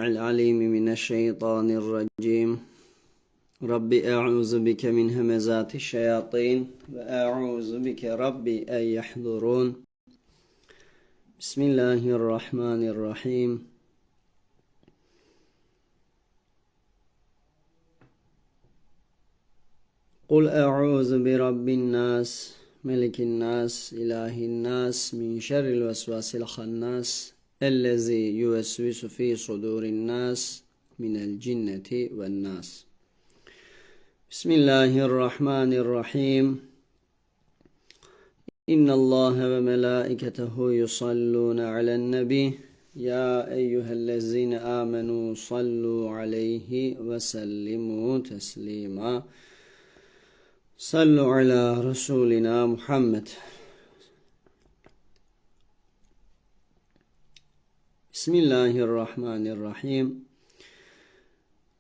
العليم من الشيطان الرجيم ربي أعوذ بك من همزات الشياطين وأعوذ بك ربي أن يحضرون بسم الله الرحمن الرحيم قل أعوذ برب الناس ملك الناس إله الناس من شر الوسواس الخناس الذي يوسوس في صدور الناس من الجنة والناس بسم الله الرحمن الرحيم إن الله وملائكته يصلون على النبي يا أيها الذين آمنوا صلوا عليه وسلموا تسليما صلوا على رسولنا محمد بسم الله الرحمن الرحيم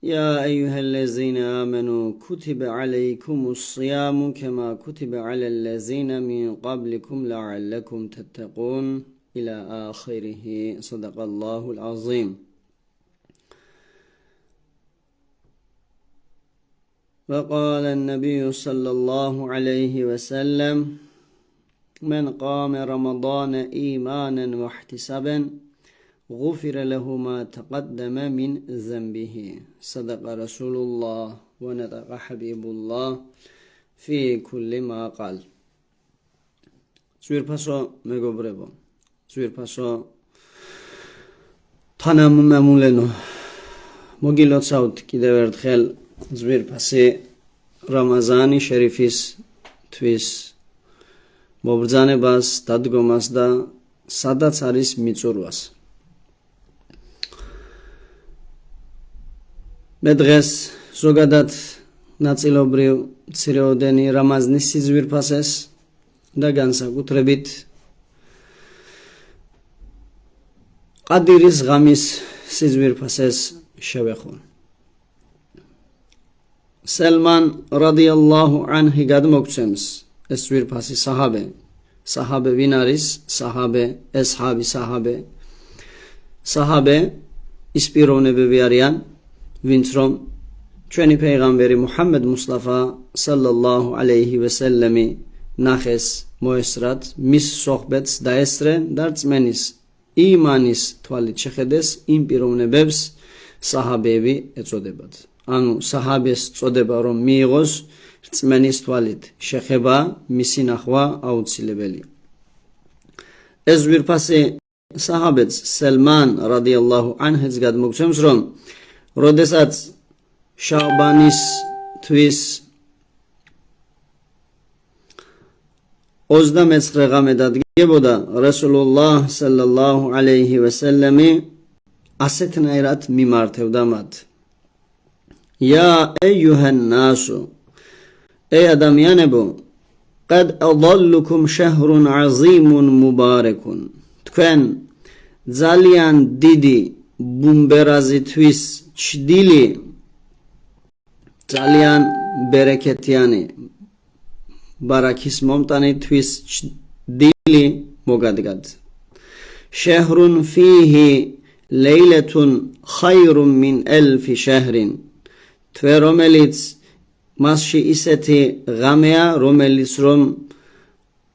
يا أيها الذين آمنوا كتب عليكم الصيام كما كتب على الذين من قبلكم لعلكم تتقون إلى آخره صدق الله العظيم وقال النبي صلى الله عليه وسلم من قام رمضان إيمانا واحتسابا غفر له ما تقدم من ذنبه صدق رسول الله ونطق حبيب الله في كل ما قال ძვირფასო მეგობრებო ძვირფასო თანამემულენო მოგილოცავთ კიდევ ერთხელ ძვირფასი რამაზანი შერიფის თვის მობრძანებას დადგომას და სადაც არის მიწურვას მე დღეს ზოგადად ნაწილობრივ მცირეოდენი რამაზნის სიძვირფასეს და განსაკუთრებით ყადირის ღამის სიძვირფასეს შევეხო سلمان رضي الله عنه გადმოგცემს ეს ძვირფასი საჰაბე ვინ არის საჰაბე ის პიროვნებები არიან ვინც რომ ჩვენი პეიღამბერი მუჰამმედ მუსტაფა სალალლაჰუ ალეიჰი ვესელემი ნახეს მოესწრათ მის სოხბეთს დაესწრენ და რწმენის იმანის თვალით შეხედეს იმ პიროვნებებს საჰაბები ეწოდებათ ანუ საჰაბეს წოდება რომ მიიღოს რწმენის თვალით შეხება მისი ნახვა აუცილებელია ეს ძვირფასი საჰაბეც სელმან რადიალლაჰუ ანჰუს გადმოგცემს რომ როდესაც შაბანის თვის 29 ღამე დადგებოდა რასულულლაჰ სალალლაჰუ ალეიჰი ვესელემი ასეთნაირად მიმართებდა მათ يا أيها الناس أي أدميانبو قد أضلكم شهر عظيم مبارك تكون زاليان ديدي بومبرازي تويس چديلي زاليان بركتياني باراكيس ممتاني تويس چديلي مغادغاد شهر فيه ليلة خير من 1000 شهر თვე რომელიც მასში ისეთი ღამეა რომელიც რომ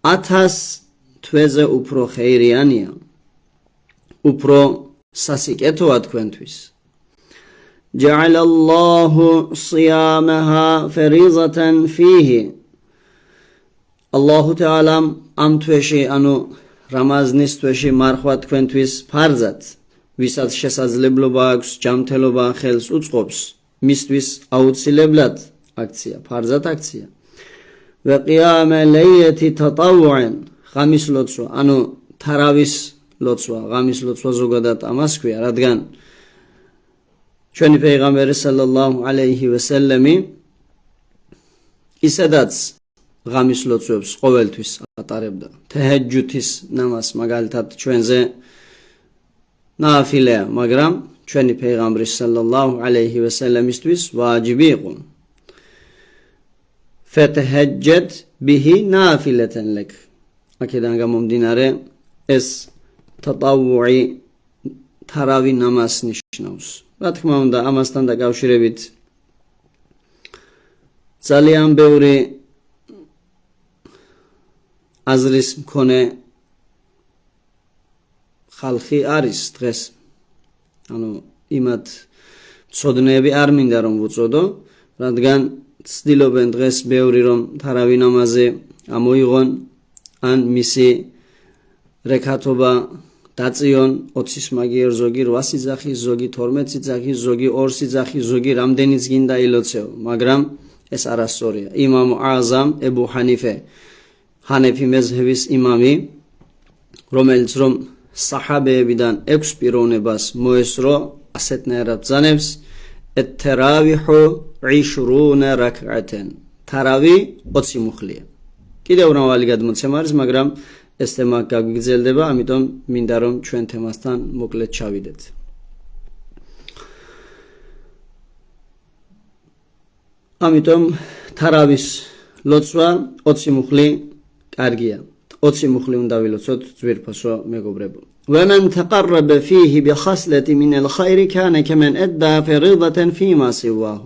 1000 თვეზე უფრო ხეირიანია უფრო სასიკეთოა თქვენთვის جعل الله صيامها فريضة فيه الله تعالى ამ თვეში ანუ რამაზნის თვეში მარხვა თქვენთვის ფარზად ვისაც შესაძლებლობა აქვს ჯანმრთელობა ხელს უწყობს მისთვის აუცილებლად აქცია ფარზად აქცია وقيام ليلة تطوع ღამის ლოცვა ანუ თარავის ლოცვა ღამის ლოცვა ზოგადად ამას ქვია რადგან ჩვენი პეიღამბერი სალალლაჰუ ალეიჰი ვესელემი ისედაც ღამის ლოცვებს ყოველთვის ატარებდა თაჰაჯუდის ნამაზ მაგალითად ჩვენზე ნაფილეა მაგრამ ჩვენი პეიღამბრი სალალლაჰუ ალეიჰი ვესელემისთვის ვაჯიბი იყო فتهجد به نافلة لك აქედან გამომდინარე ეს ტატავუი თარავი ნამაზს ნიშნავს. რა თქმა უნდა, ამასთან დაკავშირებით ძალიან ბევრი აზრის მქონე ხალხი არის დღეს. ანუ იმათ მცოდნეები არ მინდა რომ ვუწოდო, რადგან ცდილობენ დღეს ბევრი რომ თარავი ნამაზი ამოიღონ, ან მისი რეკათობა დაწიონ 20 მაგიერ, ზოგი 8 სიძახის, ზოგი 12 სიძახის, ზოგი 2 სიძახის, ზოგი რამდენიც გინდა ილოცეო, მაგრამ ეს არასწორია. იმამ აზამ ებუ ჰანიფე, ჰანეფი მეზჰების იმამი, რომელიც რომ საჰაბეებიდან 6 პიროვნებას მოესწრო, ასეთნაირად ბრძანებს ეთ-თარავიჰუ 20 რაკათენ. თარავი 20 მუხლია. კიდევ მრავალი გადმოცემა არის, მაგრამ ეს თემა გაგრძელდება, ამიტომ მინდა რომ ჩვენ თემასთან მოკლედ ჩავიდეთ. ამიტომ თარავის ლოცვა 20 მუხლი კარგია. 20 მუხლი უნდა ვილოცოთ ძვირფასო მეგობრებო. ومن تقرب فيه بخصلة من الخير كان كمن أدى فريضة فيما سواه.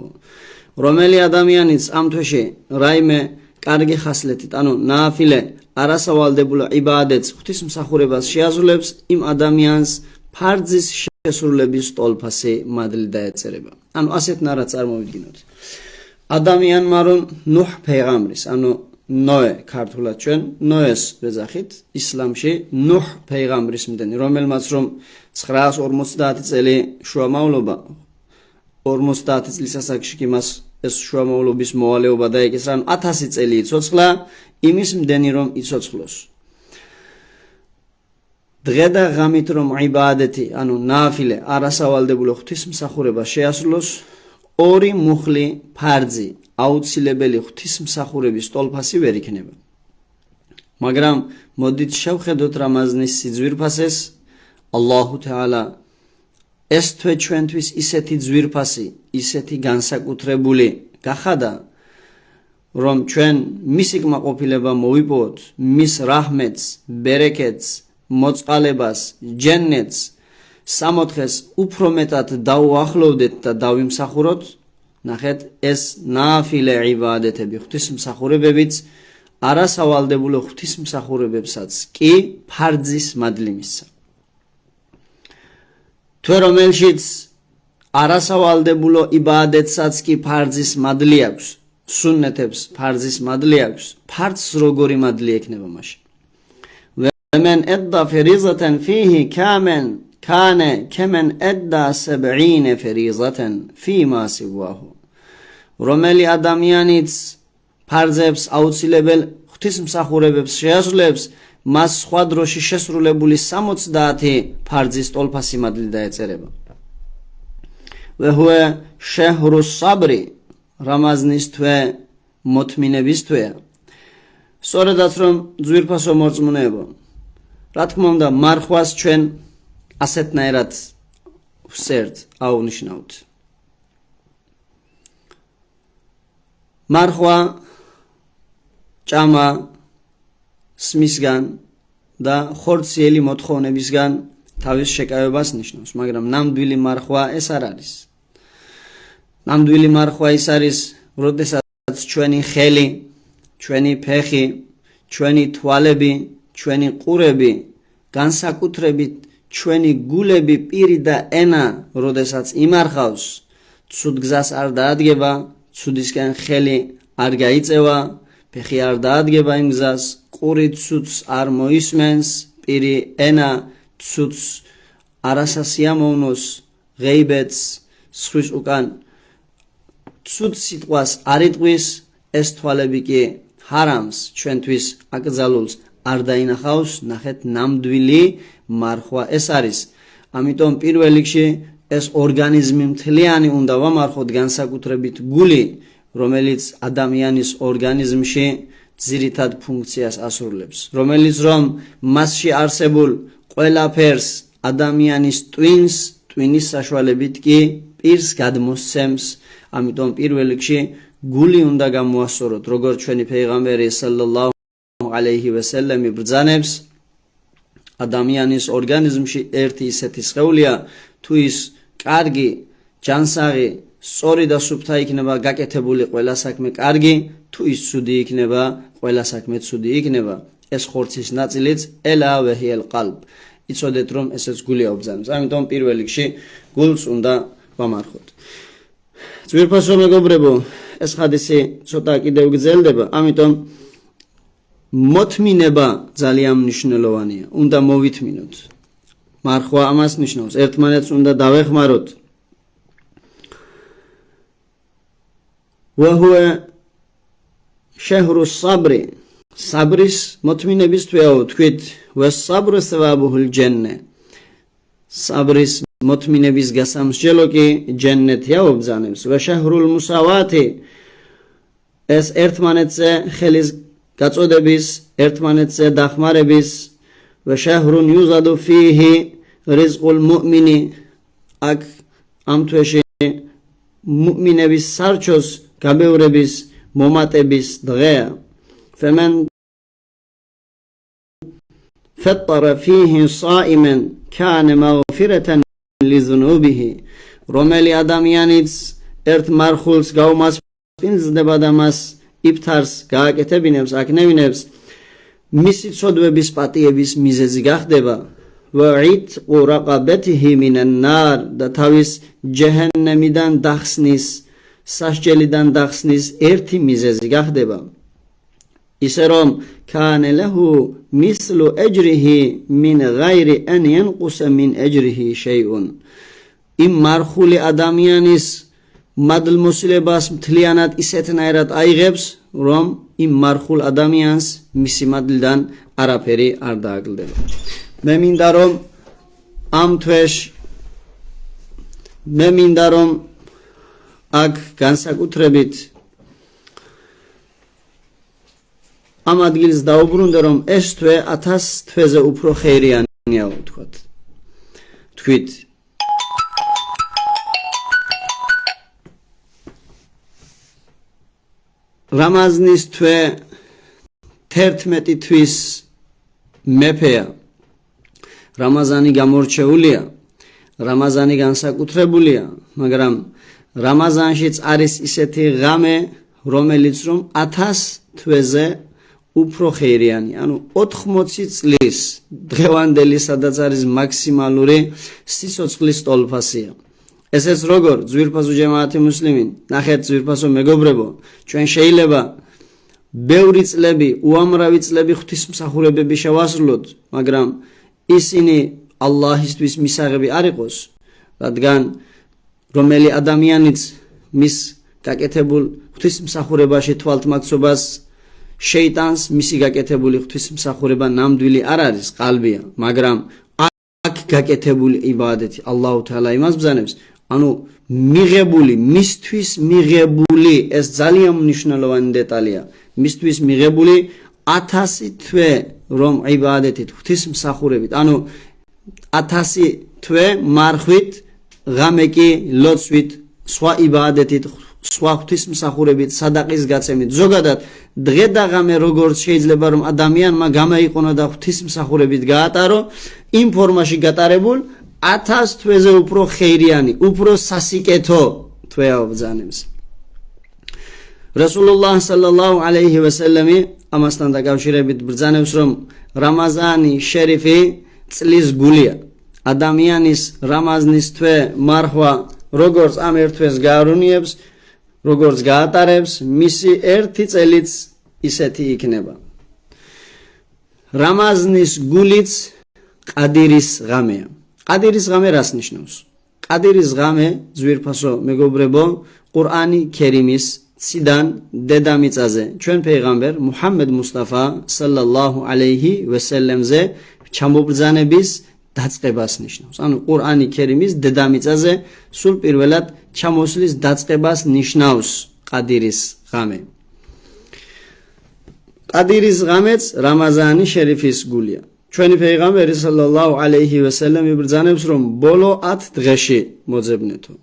რომელი ადამიანიც ამ თვეში რაიმე კარგი ხასლეთით, ანუ ნაფილე არასავალდებულო იბადეთს ღვთისმსახურებას შეაძლებს, იმ ადამიანს ფარძის შესრულების ტოლფასი მადლი დაეწერება. ანუ ასეთნაირად წარმოვიდგინოთ. ადამიანმა რომ ნუჰ ფეიღამრის, ანუ ნოე ქართულად ჩვენ ნოეს ვეძახით ისლამში ნუჰ ფეიღამრის მდენი, რომელმაც რომ 950 წელი შუამავლობა 50 წლის ასაკში კი მას ეს შუამავლობის მოვალეობა დაეკისრა, 1000 წელი იცოცხლა იმის მდენი რომ იცოცხლოს. დღე და ღამით რომ იბადეთი, ანუ ნაფილე არასავალდებულო ღვთისმსახურება შეასრულოს, 2 მუხლი ფარძი აუცილებელი ღვთისმსახურების ტოლფასი ვერ იქნება. მაგრამ მოდით შევხედოთ რამაზნის სიძვირფასეს. ალლაჰუ თაალა ეს თვე ჩვენთვის ისეთი ძვირფასი, ისეთი განსაკუთრებული გახადა, რომ ჩვენ მისი კმაყოფილება მოვიპოვოთ, მის რაჰმეტს, ბერეკეთს, მოწყალებას, ჯენნეტს, სამოთხეს უფრო მეტად დაუახლოვდეთ და დავიმსახუროთ. ნახეთ, ეს ნაფილე იბადეთები, ღვთისმსახურებებიც არასავალდებულო ღვთისმსახურებებსაც კი ფარძის მადლი მისცა. თუ რომელშიც არასავალდებულო იბადეთსაც კი ფარძის მადლი აქვს, სუნნეთებს ფარძის მადლი აქვს, ფარდს როგორი მადლი ექნება მაშინ? ومن أدى فريضة فيه كان كمن أدى 70 فريضة فيما سواه. რომელი ადამიანიც ფარძებს აუცილებელ ღვთისმსახურებებს შეასრულებს, მას სხვა დროში შესრულებული 70 ფარძის ტოლფასი მადლი დაეწერება. وهو شهر الصبر. რამაზნის თვე მოთმინების თვეა. სწორედაც რომ ძვირფასო მორწმუნეებო, რა თქმა უნდა, მარხვას ჩვენ ასეთნაირად ვსერთ, აუნიშნავთ. მარხვა ჭამა სმისგან და ხორციელი მოთხოვნებისგან თავის შეკავებას ნიშნავს, მაგრამ ნამდვილი მარხვა ეს არ არის. ნამდვილი მარხვა ის არის, როდესაც ჩვენი ხელი, ჩვენი ფეხი, ჩვენი თვალები, ჩვენი ყურები, განსაკუთრებით ჩვენი გულები, პირი და ენა, როდესაც იმარხავს, ცუდ გზას არ დაადგება, ცუდისკენ ხელი არ გაიწევა, ფეხი არ დაადგება იმ გზას, ყური ცუდს არ მოისმენს, პირი ენა ცუდს არასასიამოვნოს, ღეიბეთს, სხვის უკან ცუდ სიტყვას არ იტყვის, ეს თვალები კი ჰარამს ჩვენთვის აკრძალულს არ დაინახავს. ნახეთ, ნამდვილი მარხვა ეს არის. ამიტომ პირველ რიგში ეს ორგანიზმი მთლიანი უნდა ვამარხოთ, განსაკუთრებით გული, რომელიც ადამიანის ორგანიზმში ძირითად ფუნქციას ასრულებს, რომელიც რომ მასში არსებულ ყველაფერს ადამიანის ტვინის საშუალებით კი პირს გადმოსცემს. ამიტომ პირველ რიგში გული უნდა გამოასწოროთ, როგორც ჩვენი პეიღამბერი სალალლაჰუ ალეიჰი ვესელემი ბრძანებს, ადამიანის ორგანიზმში ერთი ისეთი სხეულია, თუ ის კარგი, ჯანსაღი, სწორი და სუფთა იქნება, გაკეთებული ყველა საქმე კარგი, თუ ის ცუდი იქნება, ყველა საქმე ცუდი იქნება. ეს ხორცის ნაწილიც ელა ვეჰიელ ყალბ. იცოდეთ რომ ესეც გული აუბრძანებს. ამიტომ პირველ რიგში გულს უნდა ვამარხოთ. ძვირფასო მეგობრებო, ეს ხადისი ცოტა კიდევ გრძელდება, ამიტომ მოთმინება ძალიან მნიშვნელოვანია. უნდა მოვითმინოთ. მარხვა ამას ნიშნავს, ერთმანეთს უნდა დავეხმაროთ. وهو شهر الصبر საბრის მოთმინების თვეაო თქვით والصبر ثوابه الجنة საბრის მოთმინების გასამსჯელო კი ჯენნეთი აუბრძანებს وشهر المساواة ეს ერთმანეთზე ხელის გაწოდების ერთმანეთზე დახმარების وشهر يوزد فيه رزق المؤمن აქ ამ თვეში მუმინების სარჩოს გაბევრების მომატების დღეა فمن فطر فيه صائما كان مغفرة لذنوبه რომელი ადამიანიც ერთ მარხულს გაუმასპინძლდება და მას იფთარს გააკეთებინებს აკნევინებს მისი ცოდვების პატიების მიზეზი გახდება وعتق رقبته من النار და თავის ჯეჰენემიდან დახსნის სასჯელიდან დახსნის ერთი მიზეზი გახდება ისე რომ كان له مثل أجره من غير أن ينقص من أجره شيء იმ მარხული ადამიანის მადლმოსილებას მთლიანად ისეთნაირად აიღებს რომ იმ მარხულ ადამიანს მისი მადლიდან არაფერი არ დააკლდება მე მინდა რომ ამ თვეში მე მინდა რომ აქ განსაკუთრებით ამ ადგილს დაუბრუნდე რომ ეს თვე 1000 თვეზე უფრო ხეირიანია ვთქვათ თქვით რამაზნის თვე 11 თვის მეფეა რამაზანი გამორჩეულია რამაზანი განსაკუთრებულია მაგრამ რამაზანშიც არის ისეთი ღამე რომელიც რომ 1000 თვეზე უფრო ხეირიანი ანუ 80 წლის დღევანდელი სადაც არის მაქსიმალური სიცოცხლის ტოლფასია ესეც როგორ ძვირფასო ჯემაათი მუსლიმინ ნახეთ ძვირფასო მეგობრებო ჩვენ შეიძლება ბევრი წლები უამრავი წლები ღვთისმსახურებები შევასრულოთ მაგრამ ისინი ალლაჰისთვის მისაღები არ იყოს რადგან რომელი ადამიანიც მის გაკეთებულ ღვთისმსახურებაში თვალთმაქცობას შეიტანს მისი გაკეთებული ღვთისმსახურება ნამდვილი არ არის ყალბია მაგრამ აქ გაკეთებული იბადეთი ალლაჰ თაალა იმას ბრძანებს ანუ მიღებული მისთვის მიღებული ეს ძალიან მნიშვნელოვანი დეტალია მისთვის მიღებული 1000 თვე რომ იბადეთით ღვთისმსახურებით ანუ 1000 თვე მარხვით ღამე კი ლოცვით სხვა იბადეთით სხვა ღვთისმსახურებით სადაყის გაცემით ზოგადად დღე და ღამე როგორც შეიძლება რომ ადამიანმა გამოიყენო და ღვთისმსახურებით გაატარო იმ ფორმაში გატარებულ 1000 თვეზე უფრო ხეირიანი უფრო სასიკეთო თვე აუბრძანებს რასულულლაჰ სალალლაჰუ ალეიჰი ვასალამი ამასთან დაკავშირებით ბრძანებს რომ რამაზანი შერიფი წლის გულია ადამიანის რამაზნის თვე მარხვა როგორც ამ ერთ თვეს გაარუნიებს როგორც გაატარებს მისი ერთი წელიც ისეთი იქნება რამაზნის გულიც ყადირის ღამეა ყადირის ღამე რას ნიშნავს ყადირის ღამე ძვირფასო მეგობრებო ყურანი ქერიმის ციდან დედამიწაზე ჩვენ პეიღამბერ მუჰამმედ მუსტაფა სალალლაჰუ ალეიჰი ვასალამზე ჩამობრძანების დაწყებას ნიშნავს ანუ ყურანი ქერიმის დედამიწაზე სულ პირველად ჩამოსვლის დაწყებას ნიშნავს ყადირის ღამე ყადირის ღამეც რამაზანი შერიფის გულია ჩვენი პეიღამბერი სალალლაჰუ ალეიჰი ვასალამი ბრძანებს რომ ბოლო 10 დღეში მოძებნეთო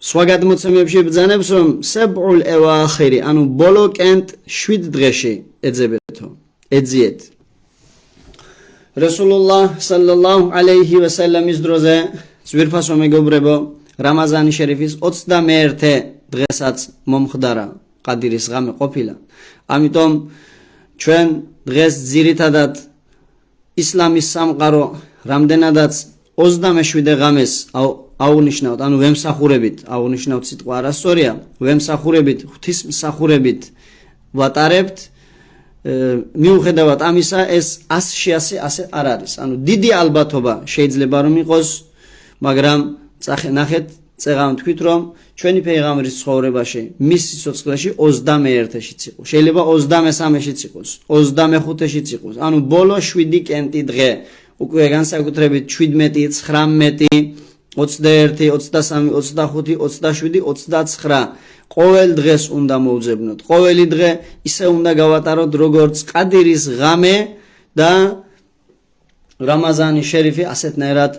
სხვა გადმოცემებში ბრძანებს რომ საბ'ულ ევახირი ანუ ბოლო კენთ 7 დღეში ეძებეთო ეძიეთ რესულულlah sallallahu alayhi wa sallam-ის დროზე ძვირფასო მეგობრებო, რამაზანი შერიფის 21 დღესაც მომხდარა, ყადირის ღამე ყოფილა. ამიტომ ჩვენ დღეს ძირითადად ისლამის სამყარო რამდენადაც 27 ღამეს აუნიშნავთ, ანუ ვემსახურებით, აუნიშნავთ სიტყვა არასწორია, ვემსახურებით, ღვთისმსახურებით ვატარებთ. მიუხედავად ამისა, ეს 100-ში ასე არ არის. ანუ დიდი ალბათობა შეიძლება რომ იყოს, მაგრამ ნახეთ, წეღავთ თქვით რომ ჩვენი პეიღამბრის ცხოვრებაში, მის სიცოცხლეში 21-შიც იყო. შეიძლება 23-შიც იყოს, 25-შიც იყოს. ანუ ბოლო 7 კენტი დღე, უკვე განსაკუთრებით 17, 19, 21, 23, 25, 27, 29. ყოველ დღეს უნდა მოვძებნოთ. ყოველი დღე ისე უნდა გავატაროთ, როგორც ყადირის ღამე და რამაზანი შერიფი ასეთნაირად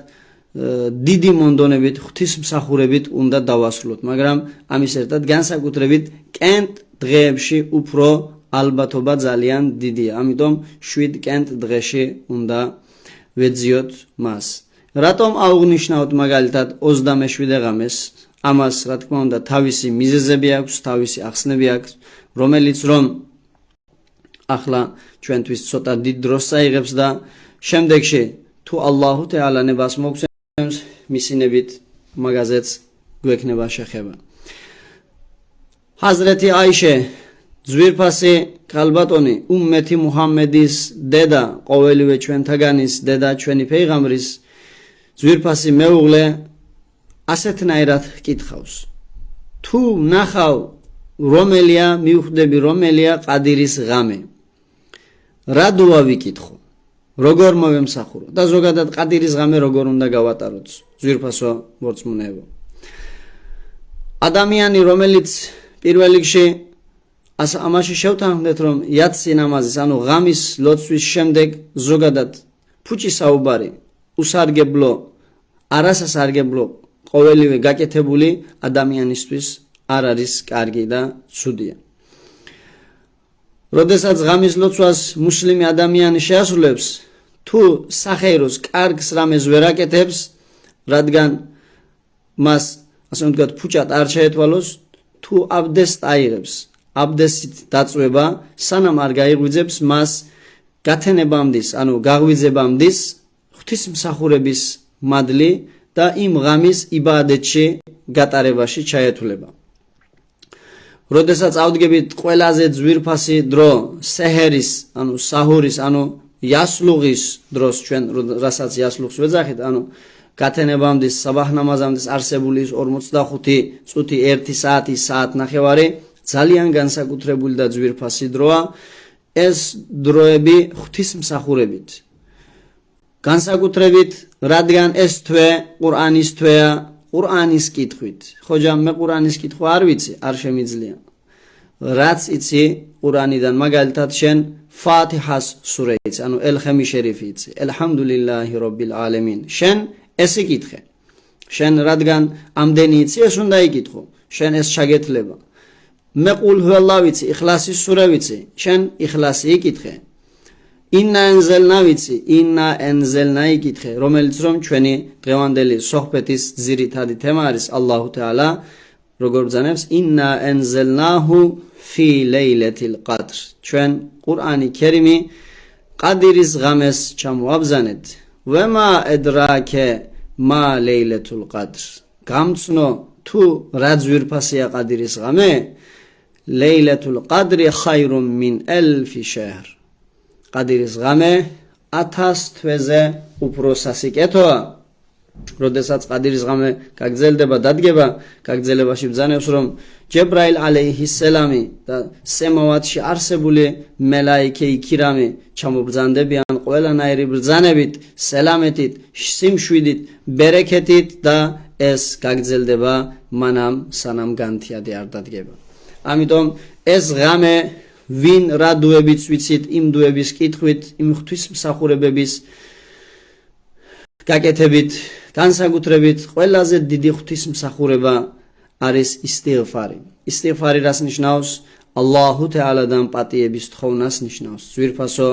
დიდი მონდონებით, ღვთისმსახურებით უნდა დავასრულოთ, მაგრამ ამის ერთად განსაკუთრებით კენტ დღეებში უფრო ალბათობა ძალიან დიდია. ამიტომ 7 კენტ დღეში უნდა ვეძიოთ მას. რატომ აღვნიშნავთ მაგალითად 27 ღამეს? ამას რა თქმა უნდა თავისი მიზეზები აქვს, თავისი ახსნები აქვს, რომელიც რომ ახლა ჩვენთვის ცოტა დიდ დროს წაიღებს და შემდეგში თუ ალლაჰუ თეალა ნებას მოგცემს, მისინებით მაგაზეც გვექნება შეხება. ჰაზრეთი აიშე, ძვირფასი ქალბატონი, უმმეთი მუჰამმედის დედა, ყოველივე ჩვენთაგანის დედა, ჩვენი პეიღამბრის ძვირფასი მეუღლე ასეთნაირად კითხავს. თუ ნახავ რომელია, მივხვდები რომელია ყადირის ღამე, რა დუა ვიკითხო, როგორ მოვემსახურო და ზოგადად ყადირის ღამე როგორ უნდა გავატაროთ, ძვირფასო მორწმუნეებო. ადამიანი, რომელიც პირველ რიგში ამაში შევთანხმდეთ, რომ იაცი ნამაზის, ანუ ღამის ლოცვის შემდეგ ზოგადად ფუჭი საუბარი, უსარგებლო, არასასარგებლო ყოველივე გაკეთებული ადამიანისთვის არ არის კარგი და ცუდია. როდესაც ღამის ლოცვას მუსლიმი ადამიანი შეასრულებს, თუ სახეიროს კარგს რამეს ვერ აკეთებს, რადგან მას, ასე ვთქვათ, ფუჭად არ შეეთვალოს, თუ აბდესტ აიღებს, აბდესტით დაწვება, სანამ არ გაიღვიძებს, მას გათენებამდის, ანუ გაღვიძებამდის ღვთისმსახურების მადლი და იმ ღამის იბადეთში გატარებაში ჩაეთვლება. როდესაც ავდგებით ყველაზე ძვირფასი დრო, სეჰერის, ანუ საჰურის, ანუ იასლუღის დროს, ჩვენ რასაც იასლუღს ვეძახით, ანუ გათენებამდის, საბაჰ ნამაზამდე არსებული 45 წუთი, 1 საათი, საათნახევარი, ძალიან განსაკუთრებული და ძვირფასი დროა. ეს დროები ღვთისმსახურებით. განსაკუთრებით, რადგან ეს თვე ყურანის თვეა, ყურანის კითხვით. ხოჯამ მე ყურანის კითხვა არ ვიცი, არ შემიძლია. რაც იცი ყურანიდან, მაგალითად შენ ფათიჰას სურა იცი, ანუ ელ-ხემი შერიფი იცი, ელჰამდულილლაჰი რობბილ ალემინ. შენ ეს იკითხე. შენ რადგან ამდენი იცი, ეს უნდა იკითხო. შენ ეს ჩაგეთლება. მე ყულ ჰუალლა ვიცი, იხლასის სურა ვიცი, შენ იხლასი იკითხე. ინა ენზელნა ვიცი, ინა ენზელნა იკითხე, რომელიც რომ ჩვენი დღევანდელი სოჰბეთის ძირითადი თემა არის. ალლაჰუ თეალა როგორ ბრძანებს, ინა ენზელნაჰუ ფი ლეილეთილ ყადრ. ჩვენ ყურანი ქერიმი ყადირის ღამეს ჩამოაბზანეთ. ვემა ედრაკე მა ლეილეთულ ყადრ. გამცნო თუ რა ძვირფასია ყადირის ღამე? ლეილეთულ ყადრი ხაირუმ მინ ელფი შეჰრ. ყადირის ღამე 1000 თვეზე უფრო სასიკეთოა. როდესაც ყადირის ღამე გაგრძელდება, დადგება, გაგრძელებაში ბრძანებს, რომ ჯებრაილ ალეიჰისსალამი და სემავატში არსებული მელაიქეი ქირამი ჩამობრძანდებიან ყველანაირი ბრძანებით, სელამეთით, სიმშვიდით, ბერეკეთით და ეს გაგრძელდება მანამ სანამ განთიადი არ დადგება. ამიტომ ეს ღამე ვინ რა დუებიც ვიცით, იმ დუების კითხვით, იმ ღვთისმსახურებების გაკეთებით, განსაკუთრებით ყველაზე დიდი ღვთისმსახურება არის ისტიღფარი. ისტიღფარი რას ნიშნავს? ალლაჰუ თეალადან პატიების თხოვნას ნიშნავს. ძვირფასო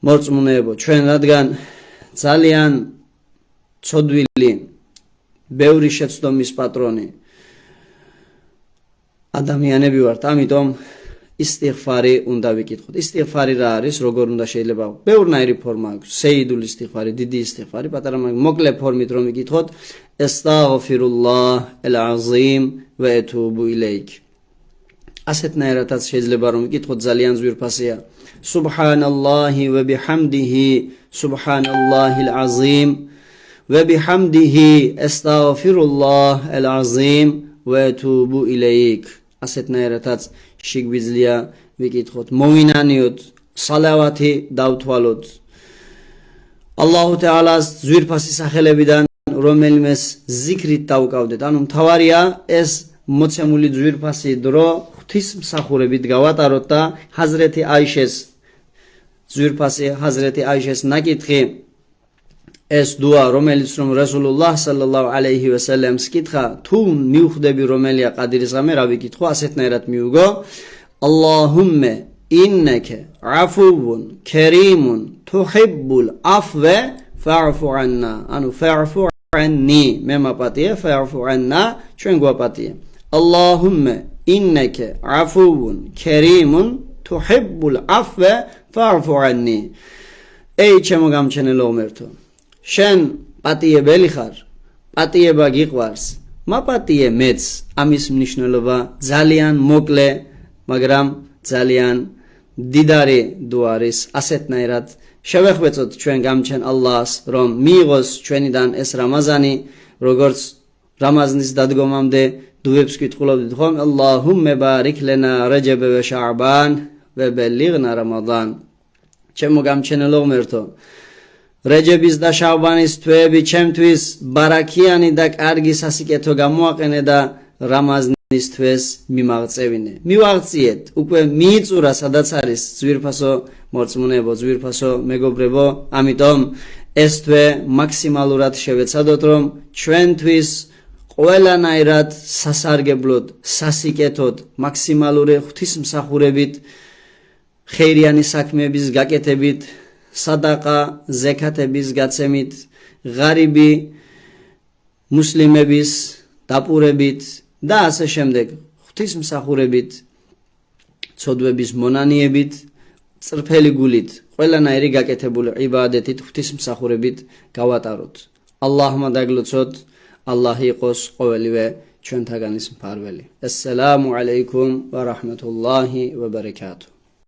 მორწმუნეებო, ჩვენ რადგან ძალიან ცოდვილი, ბევრი შეცდომის პატრონი ადამიანები ვართ, ამიტომ ისტიღფარი უნდა ვიკითხოთ. ისტიღფარი რა არის, როგორ უნდა შეიძლება? ბევრნაირი ფორმა აქვს. სეიდული ისტიღფარი, დიდი ისტიღფარი, პატარა მოკლე ფორმით რომ ვიკითხოთ, ესტაღფირულლაჰ ელ-აზიმ ვა ეთუბუ ილეიქ. ასეთნაირადაც შეიძლება რომ ვიკითხოთ, ძალიან ძვირფასია. სუბჰანალლაჰი ვა ბიჰამდიჰი, სუბჰანალლაჰილ აზიმ ვა ბიჰამდიჰი, ესტაღფირულლაჰ ელ-აზიმ ვა ეთუბუ ილეიქ. ასეთნაირადაც შეგვიძლია ვიკითხოთ, მოვინანიოთ, სალავათი დავთვალოთ ალლაჰ თაალას ძვირფასი სახელებიდან, რომელიმეს ზიქრით დავუკავდეთ. ანუ მთავარია ეს მოცემული ძვირფასი დრო ღვთისმსახურებით გავატაროთ და ჰაზრეთი აიშეს ძვირფასი ჰაზრეთი აიშეს ნაკითხი, ეს დუა, რომელიც რომ რასულულლაჰ სალალლაჰუ ალეიჰი ვასალამს კითხა, თუ მივხვდები რომელია ყადირის ღამე, რა ვიკითხო, ასეთნაირად მიუგო, ალლაჰუმმა ინნაკა აფუვუნ კერიმუნ თუჰიბბულ აფვა ფა'ფუ ანნა. ანუ ფა'ფუ ანნი, მე მაპატიე, ფა'ფუ ანნა, ჩვენ გვაპატიე. ალლაჰუმმა ინნაკა აფუვუნ კერიმუნ თუჰიბბულ აფვა ფა'ფუ ანნი. ეი ჩემო გამჩენელო ღმერთო, შენ პატიებელი ხარ, პატიება გიყვარს, მაპატიე მეც. ამის მნიშვნელობა ძალიან მოკლე, მაგრამ ძალიან დიდარი დუა არის. ასეთნაირად შევეხვეწოთ ჩვენ გამჩენ ალლაჰს, რომ მიიღოს ჩვენიდან ეს რამაზანი, როგორც რამაზნის დადგომამდე დუებს გითხულობდით ხომ, ალლაჰუმმა ბარიქ ლანა რაჯაბ ვა შააბან ვა ბალიღნა რამადან. ჩემო გამჩენელო ღმერთო, რეჯების და შააბანის თვეები ჩემთვის ბარაქიანი და კარგი სასიკეთო გამოაყენე და რამაზნის თვეს მიმაღწევინე. მივაღწიეთ, უკვე მიიწურა სადაც არის ძვირფასო მორწმუნეებო, ძვირფასო მეგობრებო, ამიტომ ეს თვე მაქსიმალურად შევეცადოთ, რომ ჩვენთვის ყველანაირად სასარგებლოდ, სასიკეთოდ, მაქსიმალური ღვთისმსახურებით, ხეირიანი საქმეების გაკეთებით, სადაყა, ზეკათების გაცემით, ღარიბი მუსლიმების დაპურებით და ასე შემდეგ, ღვთისმსახურებით, ცოდვების მონანიებით, წრფელი გულით, ყველანაირი გაკეთებული იბადეთით, ღვთისმსახურებით გავატაროთ. ალლაჰმა დაგლოცოთ, ალლაჰი იყოს ყოველივე ჩვენთაგანის მფარველი. ასსალამუ ალეიკუმ ვა რაჰმათულლაჰი ვა ბარაკათუჰ.